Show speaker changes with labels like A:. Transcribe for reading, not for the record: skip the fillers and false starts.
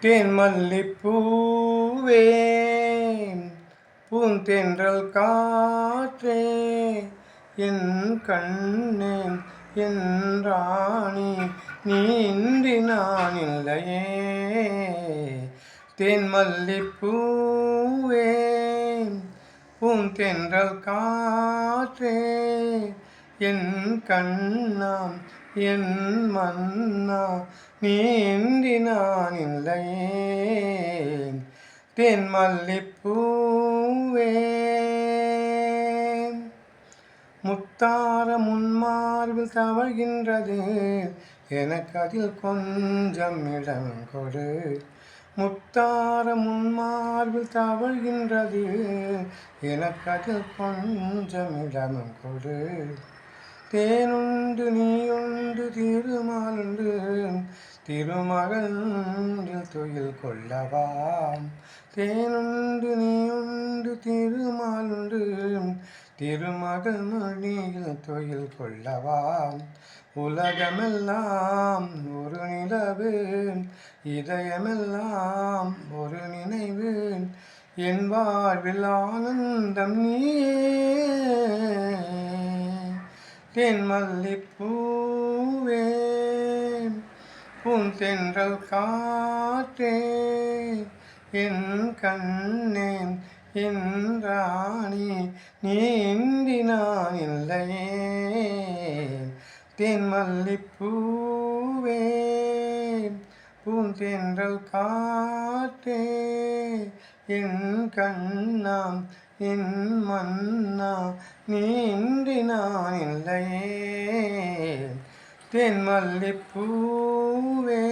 A: தேன்மல்லிப்பூவே பூந்தென்றல் காற்றே என் கண்ணே என் ராணி நீ இன்றி நான் இல்லையே. தேன்மல்லிப்பூவே பூந்தென்றல் காற்றே என் கண்ணாம் என் மன்னா நீ இன்றி நான் இல்லையே. தேன்மல்லிப்பூவே முத்தார முன்மார்பில் தவழ்கின்றது எனக்கு அதில் கொஞ்சம் இடம் கொடு. முத்தார முன்மார்பில் தவழ்கின்றது எனக்கு அதில் கொஞ்சம் இடம் கொடு. தேனுண்டு நீயுண்டு திருமாலுண்டு திருமகள் துயில் கொள்ளவாம். தேனுண்டு நீயுண்டு திருமாலுண்டு திருமகள் மொழியில் துயில் கொள்ளவாம். உலகமெல்லாம் ஒரு நிலவு இதயமெல்லாம் ஒரு நினைவு என் வாழ்வில் ஆனந்தம் நீயே. தேன்மல்லிப்பூவே பூந்தென்றல் காற்றே என் கண்ணே என் ராணி நீ இன்றி நான் இல்லையே. தேன்மல்லிப்பூவே பூந்தென்றல் காற்றே என் கண்ணாம் என் மன்னா நீ இன்றி நான் இல்லையே. தேன்மல்லிப்பூவே